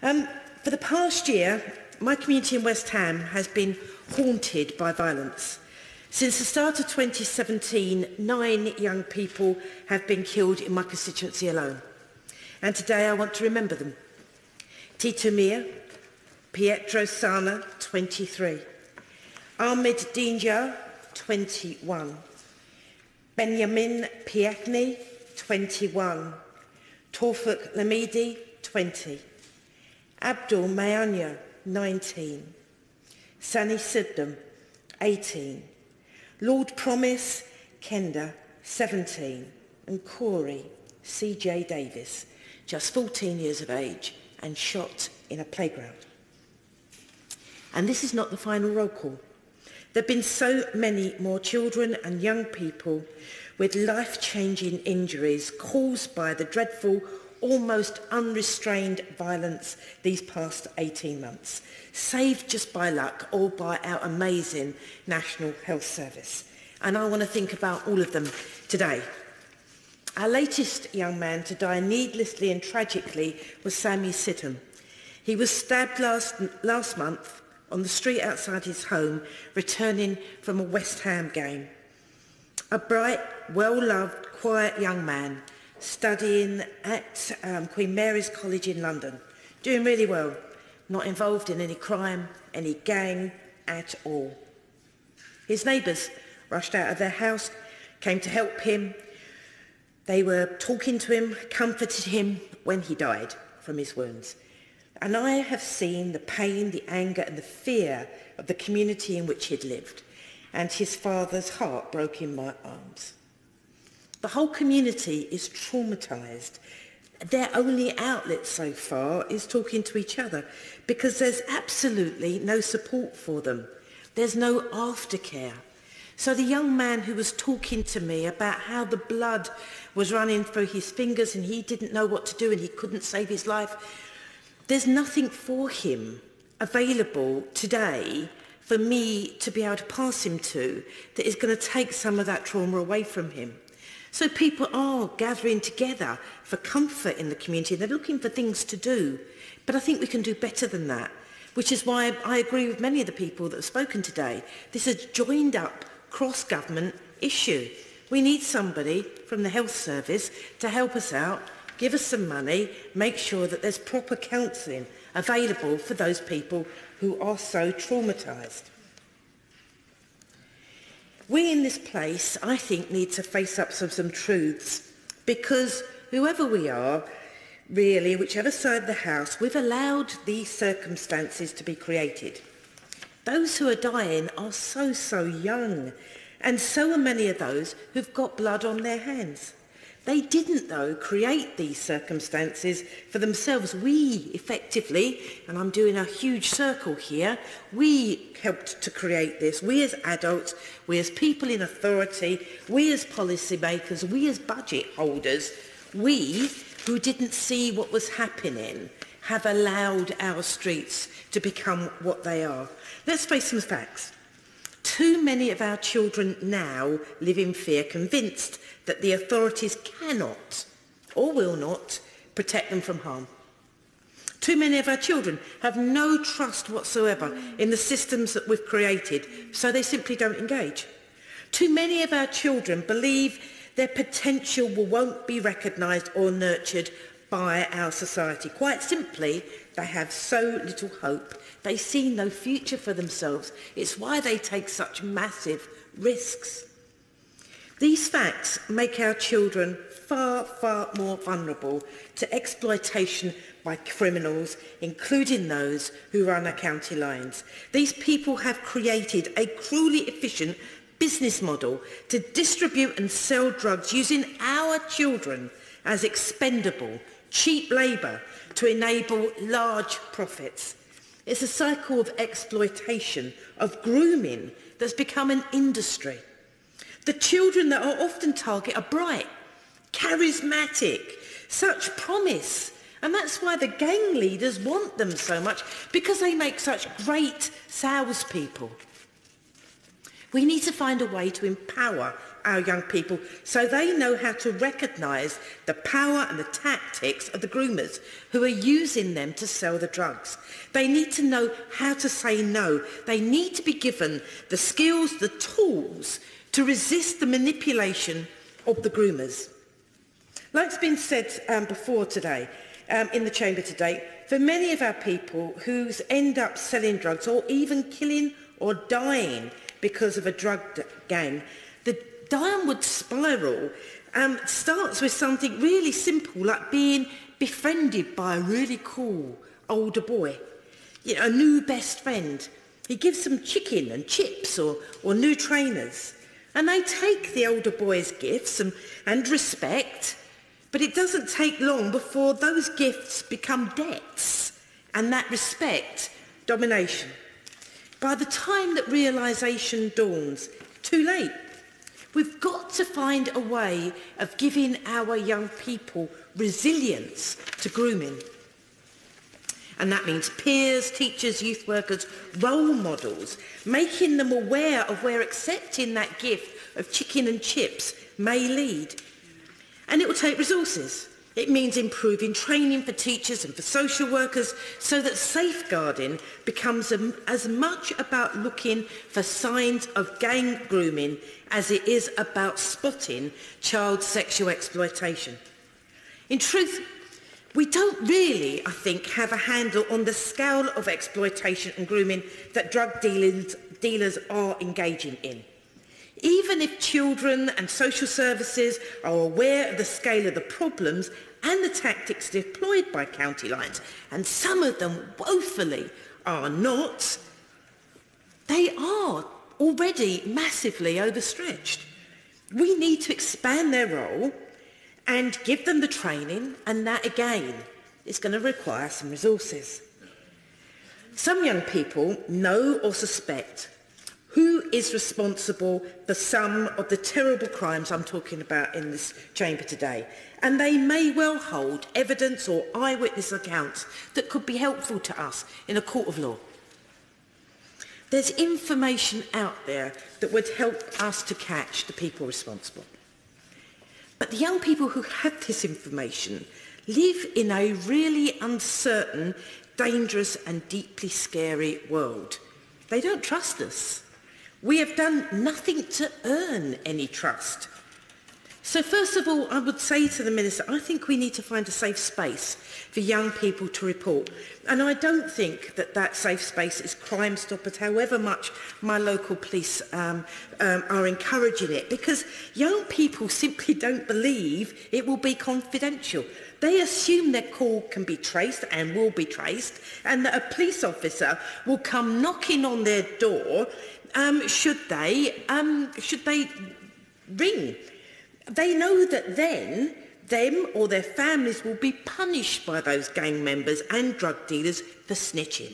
For the past year, my community in West Ham has been haunted by violence. Since the start of 2017, 9 young people have been killed in my constituency alone. And today I want to remember them. Tito Mia, Pietro Sana, 23. Ahmed Dinja, 21. Benjamin Piakni, 21. Torfuk Lamidi, 20. Abdul Mayanya, 19. Sani Siddam, 18. Lord Promise Kenda, 17. And Corey C.J. Davis, just 14 years of age and shot in a playground. And this is not the final roll call. There have been so many more children and young people with life-changing injuries caused by the dreadful, almost unrestrained violence these past 18 months, saved just by luck or by our amazing National Health Service. And I want to think about all of them today. Our latest young man to die needlessly and tragically was Sami Siddam. He was stabbed last month on the street outside his home, returning from a West Ham game. A bright, well-loved, quiet young man, studying at Queen Mary's College in London, doing really well, not involved in any crime, any gang at all. His neighbours rushed out of their house, came to help him. They were talking to him, comforted him when he died from his wounds. And I have seen the pain, the anger and the fear of the community in which he'd lived, and his father's heart broke in my arms. The whole community is traumatised. Their only outlet so far is talking to each other because there's absolutely no support for them. There's no aftercare. So the young man who was talking to me about how the blood was running through his fingers and he didn't know what to do and he couldn't save his life, there's nothing for him available today for me to be able to pass him to that is going to take some of that trauma away from him. So people are gathering together for comfort in the community. They're looking for things to do. But I think we can do better than that, which is why I agree with many of the people that have spoken today. This is a joined up cross-government issue. We need somebody from the health service to help us out, give us some money, make sure that there's proper counselling available for those people who are so traumatised. We in this place, I think, need to face up to some truths, because whoever we are, really, whichever side of the house, we've allowed these circumstances to be created. Those who are dying are so young, and so are many of those who've got blood on their hands. They didn't, though, create these circumstances for themselves. We, effectively, and I'm doing a huge circle here, we helped to create this. We as adults, we as people in authority, we as policymakers, we as budget holders, we who didn't see what was happening have allowed our streets to become what they are. Let's face some facts. Too many of our children now live in fear, convinced that the authorities cannot or will not protect them from harm. Too many of our children have no trust whatsoever in the systems that we've created, so they simply don't engage. Too many of our children believe their potential won't be recognised or nurtured by our society. Quite simply, they have so little hope. They see no future for themselves. It's why they take such massive risks. These facts make our children far more vulnerable to exploitation by criminals, including those who run our county lines. These people have created a cruelly efficient business model to distribute and sell drugs using our children as expendable, cheap labour to enable large profits. It's a cycle of exploitation, of grooming, that's become an industry. The children that are often targeted are bright, charismatic, such promise. And that's why the gang leaders want them so much, because they make such great salespeople. We need to find a way to empower our young people so they know how to recognise the power and the tactics of the groomers who are using them to sell the drugs. They need to know how to say no. They need to be given the skills, the tools to resist the manipulation of the groomers. Like's been said before today, in the chamber today, for many of our people who end up selling drugs or even killing or dying because of a drug gang, the downward spiral starts with something really simple, like being befriended by a really cool older boy, you know, a new best friend. He gives them chicken and chips or new trainers, and they take the older boy's gifts and respect, but it doesn't take long before those gifts become debts, and that respect, domination. By the time that realisation dawns, too late. We've got to find a way of giving our young people resilience to grooming. And that means peers, teachers, youth workers, role models, making them aware of where accepting that gift of chicken and chips may lead. And it will take resources. It means improving training for teachers and for social workers so that safeguarding becomes as much about looking for signs of gang grooming as it is about spotting child sexual exploitation. In truth, we don't really, I think, have a handle on the scale of exploitation and grooming that drug dealers are engaging in. Even if children and social services are aware of the scale of the problems and the tactics deployed by county lines, and some of them woefully are not, they are already massively overstretched. We need to expand their role and give them the training, and that again is going to require some resources. Some young people know or suspect who is responsible for some of the terrible crimes I'm talking about in this chamber today, and they may well hold evidence or eyewitness accounts that could be helpful to us in a court of law. There's information out there that would help us to catch the people responsible. But the young people who have this information live in a really uncertain, dangerous and deeply scary world. They don't trust us. We have done nothing to earn any trust. So first of all, I would say to the Minister, I think we need to find a safe space for young people to report. And I don't think that that safe space is Crime Stoppers, however much my local police are encouraging it, because young people simply don't believe it will be confidential. They assume their call can be traced and will be traced, and that a police officer will come knocking on their door should they ring. They know that then them or their families will be punished by those gang members and drug dealers for snitching.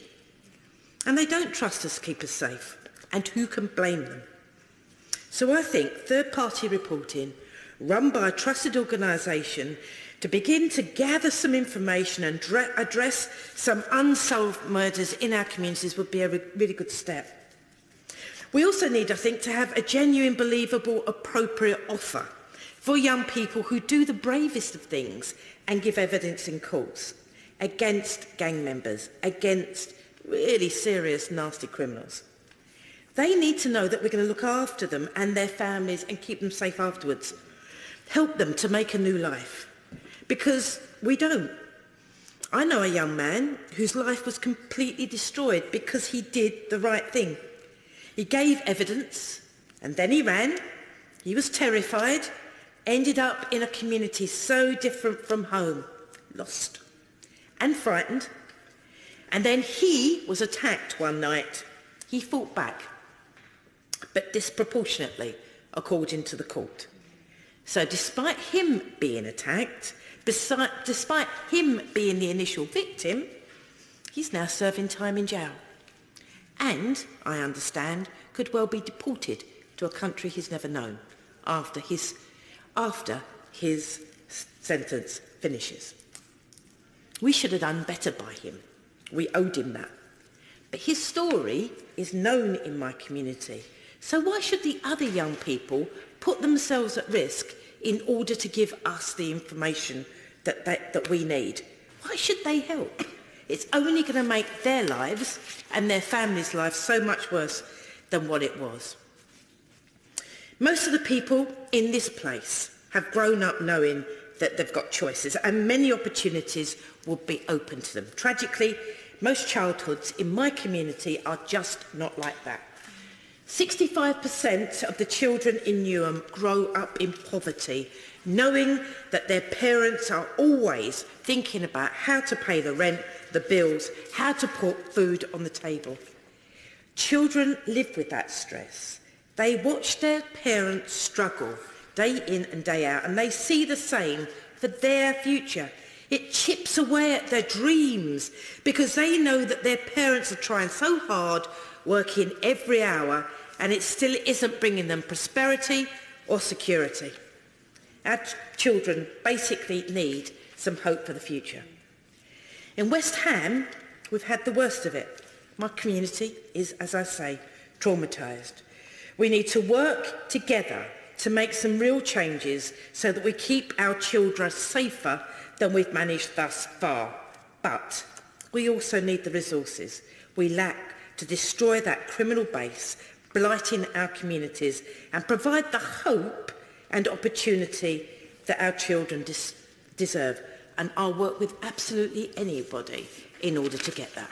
And they don't trust us to keep us safe. And who can blame them? So I think third-party reporting, run by a trusted organisation, to begin to gather some information and address some unsolved murders in our communities would be a really good step. We also need, I think, to have a genuine, believable, appropriate offer for young people who do the bravest of things and give evidence in courts against gang members, against really serious, nasty criminals. They need to know that we're going to look after them and their families and keep them safe afterwards. Help them to make a new life. Because we don't. I know a young man whose life was completely destroyed because he did the right thing. He gave evidence and then he ran. He was terrified, ended up in a community so different from home, lost and frightened. And then he was attacked one night. He fought back, but disproportionately, according to the court. So despite him being attacked, despite him being the initial victim, he's now serving time in jail. And, I understand, could well be deported to a country he's never known after his sentence finishes. We should have done better by him. We owed him that. But his story is known in my community. So why should the other young people put themselves at risk in order to give us the information that we need? Why should they help? It's only going to make their lives and their families' lives so much worse than what it was. Most of the people in this place have grown up knowing that they've got choices and many opportunities will be open to them. Tragically, most childhoods in my community are just not like that. 65% of the children in Newham grow up in poverty, knowing that their parents are always thinking about how to pay the rent, the bills, how to put food on the table. Children live with that stress. They watch their parents struggle day in and day out, and they see the same for their future. It chips away at their dreams because they know that their parents are trying so hard, working every hour, and it still isn't bringing them prosperity or security. Our children basically need some hope for the future. In West Ham, we've had the worst of it. My community is, as I say, traumatised. We need to work together to make some real changes so that we keep our children safer than we've managed thus far. But we also need the resources we lack to destroy that criminal base, blighting our communities, and provide the hope and opportunity that our children deserve. And I'll work with absolutely anybody in order to get that.